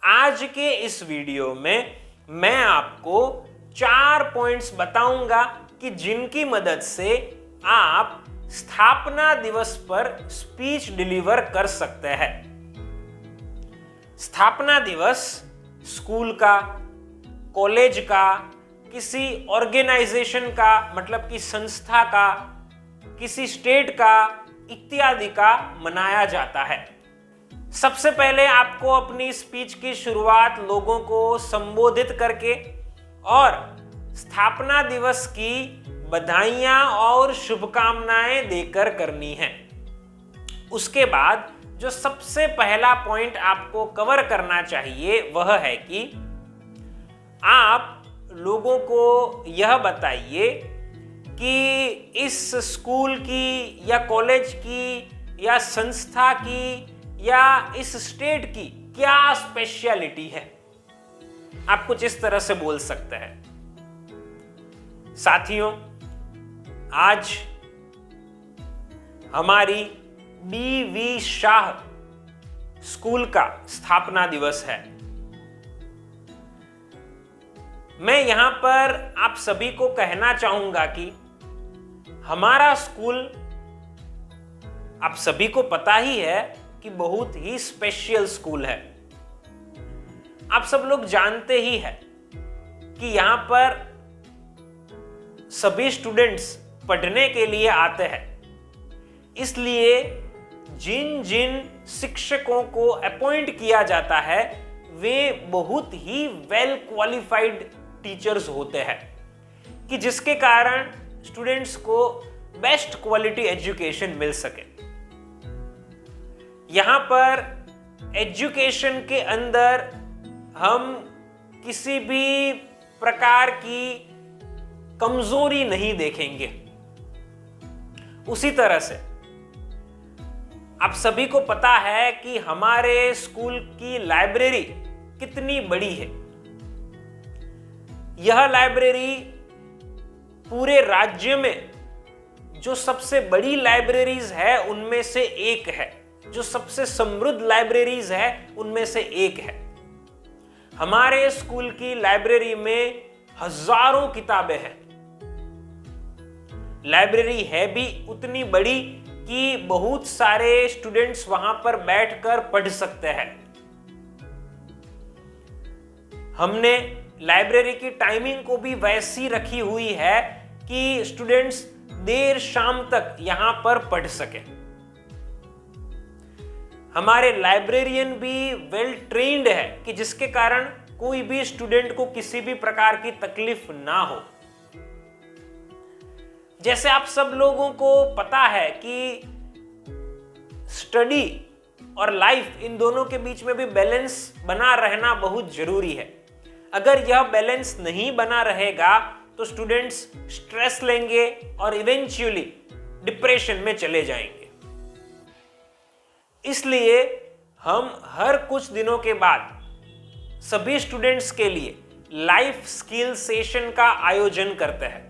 आज के इस वीडियो में मैं आपको 4 पॉइंट्स बताऊंगा कि जिनकी मदद से आप स्थापना दिवस पर स्पीच डिलीवर कर सकते हैं। स्थापना दिवस स्कूल का, कॉलेज का, किसी ऑर्गेनाइजेशन का मतलब कि संस्था का, किसी स्टेट का इत्यादि का मनाया जाता है। सबसे पहले आपको अपनी स्पीच की शुरुआत लोगों को संबोधित करके और स्थापना दिवस की बधाइयां और शुभकामनाएं देकर करनी है। उसके बाद जो सबसे पहला पॉइंट आपको कवर करना चाहिए वह है कि आप लोगों को यह बताइए कि इस स्कूल की या कॉलेज की या संस्था की या इस स्टेट की क्या स्पेशलिटी है। आप कुछ इस तरह से बोल सकते हैं। साथियों, आज हमारी बी.वी. शाह स्कूल का स्थापना दिवस है। मैं यहां पर आप सभी को कहना चाहूंगा कि हमारा स्कूल आप सभी को पता ही है कि बहुत ही स्पेशल स्कूल है। आप सब लोग जानते ही हैं कि यहां पर सभी स्टूडेंट्स पढ़ने के लिए आते हैं। इसलिए जिन जिन शिक्षकों को अपॉइंट किया जाता है वे बहुत ही वेल क्वालिफाइड टीचर्स होते हैं कि जिसके कारण स्टूडेंट्स को बेस्ट क्वालिटी एजुकेशन मिल सके। यहां पर एजुकेशन के अंदर हम किसी भी प्रकार की कमजोरी नहीं देखेंगे। उसी तरह से आप सभी को पता है कि हमारे स्कूल की लाइब्रेरी कितनी बड़ी है। यह लाइब्रेरी पूरे राज्य में जो सबसे बड़ी लाइब्रेरीज है उनमें से एक है, जो सबसे समृद्ध लाइब्रेरीज है उनमें से एक है। हमारे स्कूल की लाइब्रेरी में हजारों किताबें हैं। लाइब्रेरी है भी उतनी बड़ी कि बहुत सारे स्टूडेंट्स वहां पर बैठकर पढ़ सकते हैं। हमने लाइब्रेरी की टाइमिंग को भी वैसी रखी हुई है कि स्टूडेंट्स देर शाम तक यहां पर पढ़ सके। हमारे लाइब्रेरियन भी वेल ट्रेन्ड है कि जिसके कारण कोई भी स्टूडेंट को किसी भी प्रकार की तकलीफ ना हो। जैसे आप सब लोगों को पता है कि स्टडी और लाइफ इन दोनों के बीच में भी बैलेंस बना रहना बहुत जरूरी है। अगर यह बैलेंस नहीं बना रहेगा तो स्टूडेंट्स स्ट्रेस लेंगे और इवेंचुअली डिप्रेशन में चले जाएंगे। इसलिए हम हर कुछ दिनों के बाद सभी स्टूडेंट्स के लिए लाइफ स्किल सेशन का आयोजन करते हैं।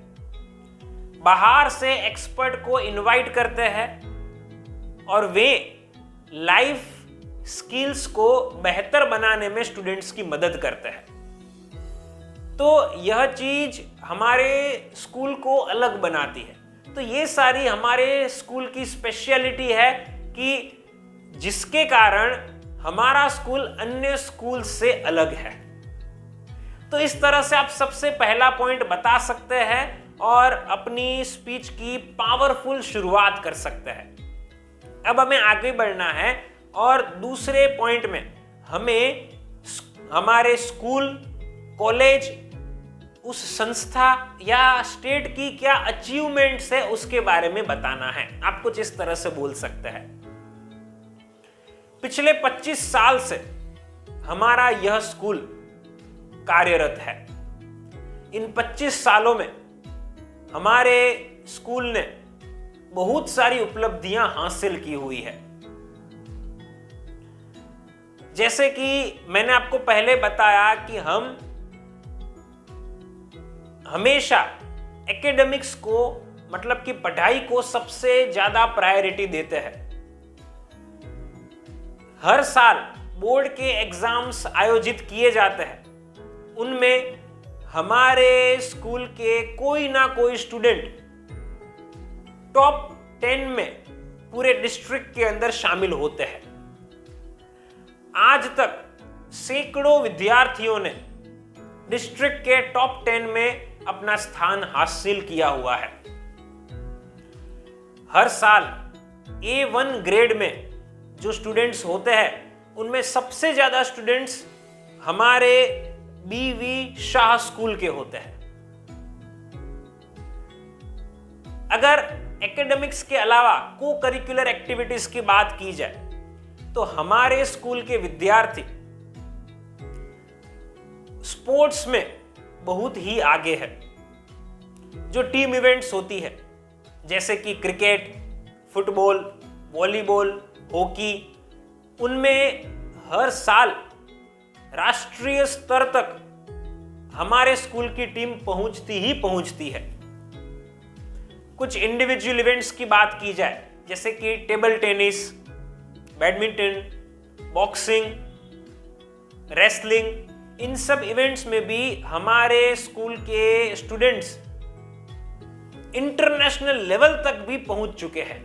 बाहर से एक्सपर्ट को इनवाइट करते हैं और वे लाइफ स्किल्स को बेहतर बनाने में स्टूडेंट्स की मदद करते हैं। तो यह चीज हमारे स्कूल को अलग बनाती है। तो ये सारी हमारे स्कूल की स्पेशलिटी है कि जिसके कारण हमारा स्कूल अन्य स्कूल से अलग है। तो इस तरह से आप सबसे पहला पॉइंट बता सकते हैं और अपनी स्पीच की पावरफुल शुरुआत कर सकते हैं। अब हमें आगे बढ़ना है और दूसरे पॉइंट में हमें हमारे स्कूल, कॉलेज, उस संस्था या स्टेट की क्या अचीवमेंट्स है उसके बारे में बताना है। आप कुछ इस तरह से बोल सकते हैं। पिछले 25 साल से हमारा यह स्कूल कार्यरत है। इन 25 सालों में हमारे स्कूल ने बहुत सारी उपलब्धियां हासिल की हुई है। जैसे कि मैंने आपको पहले बताया कि हम हमेशा एकेडमिक्स को मतलब कि पढ़ाई को सबसे ज्यादा प्रायोरिटी देते हैं। हर साल बोर्ड के एग्जाम्स आयोजित किए जाते हैं उनमें हमारे स्कूल के कोई ना कोई स्टूडेंट टॉप 10 में पूरे डिस्ट्रिक्ट के अंदर शामिल होते हैं। आज तक सैकड़ों विद्यार्थियों ने डिस्ट्रिक्ट के टॉप 10 में अपना स्थान हासिल किया हुआ है। हर साल A1 ग्रेड में जो स्टूडेंट्स होते हैं उनमें सबसे ज्यादा स्टूडेंट्स हमारे BV शाह स्कूल के होते हैं। अगर एकेडमिक्स के अलावा को करिकुलर एक्टिविटीज की बात की जाए तो हमारे स्कूल के विद्यार्थी स्पोर्ट्स में बहुत ही आगे है। जो टीम इवेंट्स होती है जैसे कि क्रिकेट, फुटबॉल, वॉलीबॉल, हॉकी, उनमें हर साल राष्ट्रीय स्तर तक हमारे स्कूल की टीम पहुंचती है। कुछ इंडिविजुअल इवेंट्स की बात की जाए जैसे कि table tennis, badminton, boxing, wrestling, इन सब इवेंट्स में भी हमारे स्कूल के स्टूडेंट्स इंटरनेशनल लेवल तक भी पहुंच चुके हैं।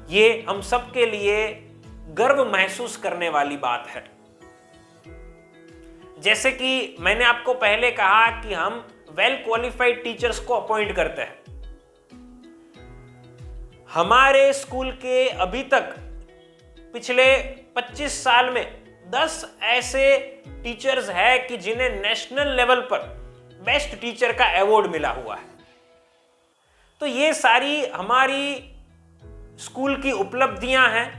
ये हम सब के लिए गर्व महसूस करने वाली बात है। जैसे कि मैंने आपको पहले कहा कि हम वेल क्वालिफाइड टीचर्स को अपॉइंट करते हैं। हमारे स्कूल के अभी तक पिछले 25 साल में 10 ऐसे टीचर्स हैं कि जिन्हें नेशनल लेवल पर बेस्ट टीचर का अवार्ड मिला हुआ है। तो ये सारी हमारी स्कूल की उपलब्धियां हैं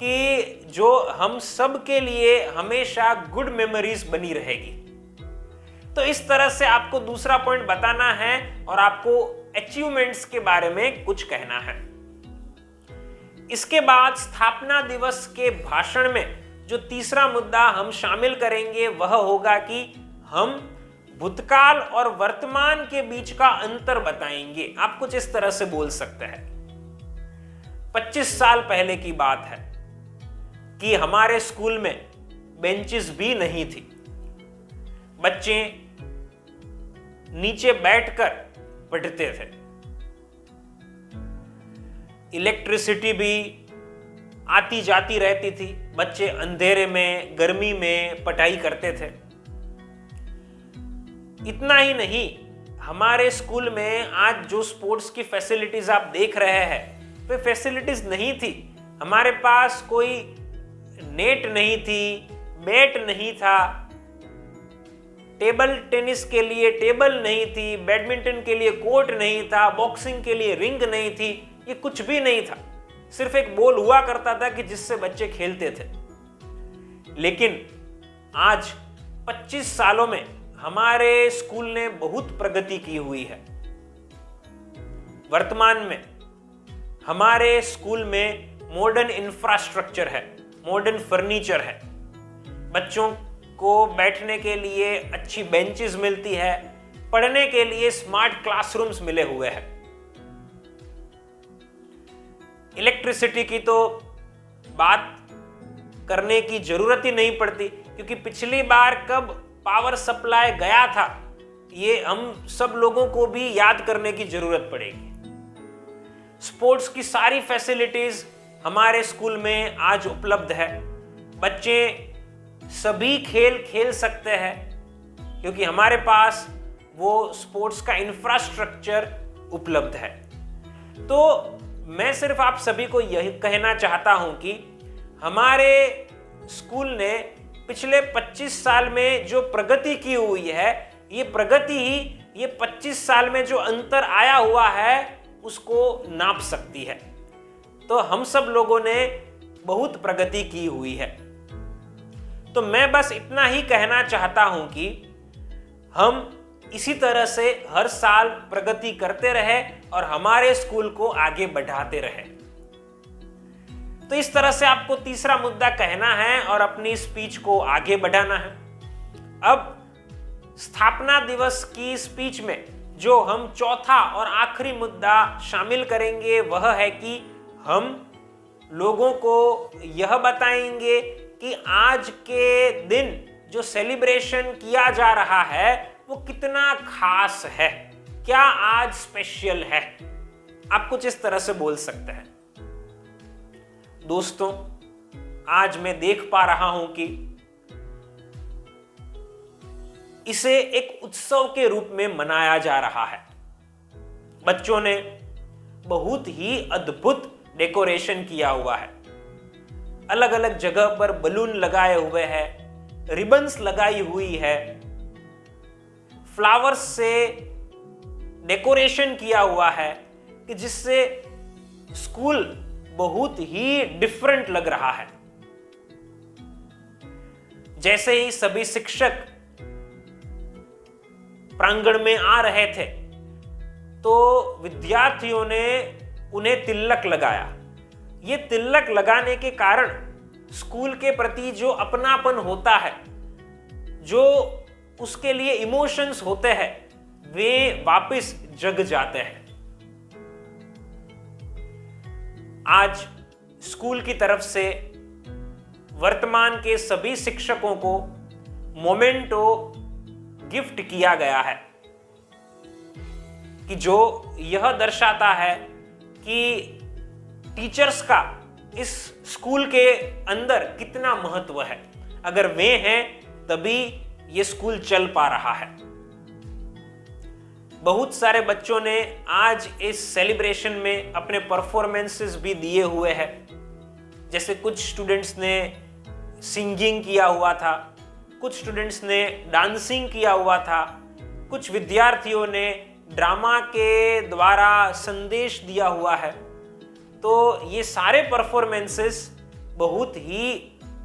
कि जो हम सब के लिए हमेशा गुड मेमोरीज बनी रहेगी। तो इस तरह से आपको दूसरा पॉइंट बताना है और आपको अचीवमेंट्स के बारे में कुछ कहना है। इसके बाद स्थापना दिवस के भाषण में जो तीसरा मुद्दा हम शामिल करेंगे वह होगा कि हम भूतकाल और वर्तमान के बीच का अंतर बताएंगे। आप कुछ इस तरह से बोल सकते हैं। 25 साल पहले की बात है कि हमारे स्कूल में बेंचेस भी नहीं थी। बच्चे नीचे बैठकर पढ़ते थे। इलेक्ट्रिसिटी भी आती जाती रहती थी। बच्चे अंधेरे में, गर्मी में पढ़ाई करते थे। इतना ही नहीं, हमारे स्कूल में आज जो स्पोर्ट्स की फैसिलिटीज आप देख रहे हैं वे फैसिलिटीज नहीं थी। हमारे पास कोई नेट नहीं थी, बैट नहीं था, टेबल टेनिस के लिए टेबल नहीं थी, बैडमिंटन के लिए कोर्ट नहीं था, बॉक्सिंग के लिए रिंग नहीं थी। ये कुछ भी नहीं था। सिर्फ एक बॉल हुआ करता था कि जिससे बच्चे खेलते थे। लेकिन आज 25 सालों में हमारे स्कूल ने बहुत प्रगति की हुई है। वर्तमान में हमारे स्कूल में मॉडर्न इंफ्रास्ट्रक्चर है, मॉडर्न फर्नीचर है। बच्चों को बैठने के लिए अच्छी बेंचेस मिलती है, पढ़ने के लिए स्मार्ट क्लासरूम्स मिले हुए हैं। इलेक्ट्रिसिटी की तो बात करने की जरूरत ही नहीं पड़ती, क्योंकि पिछली बार कब पावर सप्लाई गया था ये हम सब लोगों को भी याद करने की जरूरत पड़ेगी। स्पोर्ट्स की सारी फैसिलिटीज हमारे स्कूल में आज उपलब्ध है। बच्चे सभी खेल खेल सकते हैं क्योंकि हमारे पास वो स्पोर्ट्स का इंफ्रास्ट्रक्चर उपलब्ध है। तो मैं सिर्फ आप सभी को यही कहना चाहता हूं कि हमारे स्कूल ने पिछले 25 साल में जो प्रगति की हुई है, ये प्रगति ही ये 25 साल में जो अंतर आया हुआ है उसको नाप सकती है। तो हम सब लोगों ने बहुत प्रगति की हुई है। तो मैं बस इतना ही कहना चाहता हूं कि हम इसी तरह से हर साल प्रगति करते रहे और हमारे स्कूल को आगे बढ़ाते रहे। तो इस तरह से आपको तीसरा मुद्दा कहना है और अपनी स्पीच को आगे बढ़ाना है। अब स्थापना दिवस की स्पीच में जो हम चौथा और आखिरी मुद्दा शामिल करेंगे वह है कि हम लोगों को यह बताएंगे कि आज के दिन जो सेलिब्रेशन किया जा रहा है वो कितना खास है, क्या आज स्पेशल है। आप कुछ इस तरह से बोल सकते हैं। दोस्तों, आज मैं देख पा रहा हूं कि इसे एक उत्सव के रूप में मनाया जा रहा है। बच्चों ने बहुत ही अद्भुत डेकोरेशन किया हुआ है। अलग अलग जगह पर बलून लगाए हुए हैं, रिबन्स लगाई हुई है, फ्लावर्स से डेकोरेशन किया हुआ है कि जिससे स्कूल बहुत ही डिफरेंट लग रहा है। जैसे ही सभी शिक्षक प्रांगण में आ रहे थे तो विद्यार्थियों ने उन्हें तिलक लगाया। ये तिलक लगाने के कारण स्कूल के प्रति जो अपनापन होता है, जो उसके लिए इमोशंस होते हैं, वे वापस जग जाते हैं। आज स्कूल की तरफ से वर्तमान के सभी शिक्षकों को मोमेंटो गिफ्ट किया गया है कि जो यह दर्शाता है कि टीचर्स का इस स्कूल के अंदर कितना महत्व है। अगर वे हैं तभी ये स्कूल चल पा रहा है। बहुत सारे बच्चों ने आज इस सेलिब्रेशन में अपने परफॉर्मेंसेस भी दिए हुए हैं। जैसे कुछ स्टूडेंट्स ने सिंगिंग किया हुआ था, कुछ स्टूडेंट्स ने डांसिंग किया हुआ था, कुछ विद्यार्थियों ने ड्रामा के द्वारा संदेश दिया हुआ है। तो ये सारे परफॉर्मेंसेस बहुत ही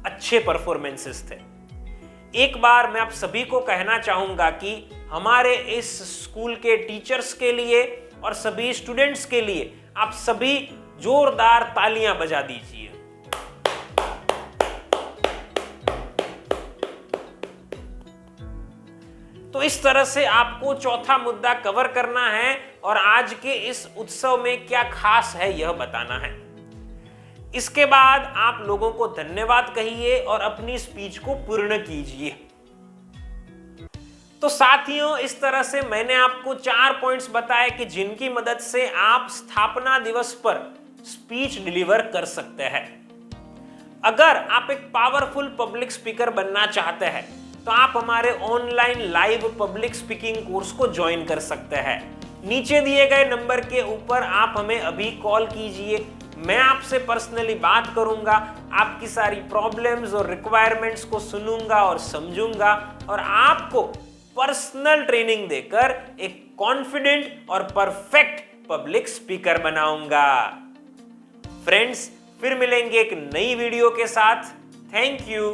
अच्छे परफॉर्मेंसेस थे। एक बार मैं आप सभी को कहना चाहूंगा कि हमारे इस स्कूल के टीचर्स के लिए और सभी स्टूडेंट्स के लिए आप सभी जोरदार तालियां बजा दीजिए। तो इस तरह से आपको चौथा मुद्दा कवर करना है और आज के इस उत्सव में क्या खास है यह बताना है। इसके बाद आप लोगों को धन्यवाद कहिए और अपनी स्पीच को पूर्ण कीजिए। तो साथियों, इस तरह से मैंने आपको 4 पॉइंट्स बताए कि जिनकी मदद से आप स्थापना दिवस पर स्पीच डिलीवर कर सकते हैं। अगर आप एक पावरफुल पब्लिक स्पीकर बनना चाहते हैं तो आप हमारे online live public speaking course को ज्वाइन कर सकते हैं। नीचे दिए गए नंबर के ऊपर आप हमें अभी कॉल कीजिए। मैं आपसे पर्सनली बात करूंगा, आपकी सारी प्रॉब्लम्स और रिक्वायरमेंट्स को सुनूंगा और समझूंगा और आपको पर्सनल ट्रेनिंग देकर एक कॉन्फिडेंट और परफेक्ट पब्लिक स्पीकर बनाऊंगा। फ्रेंड्स, फिर मिलेंगे एक नई वीडियो के साथ। Thank you.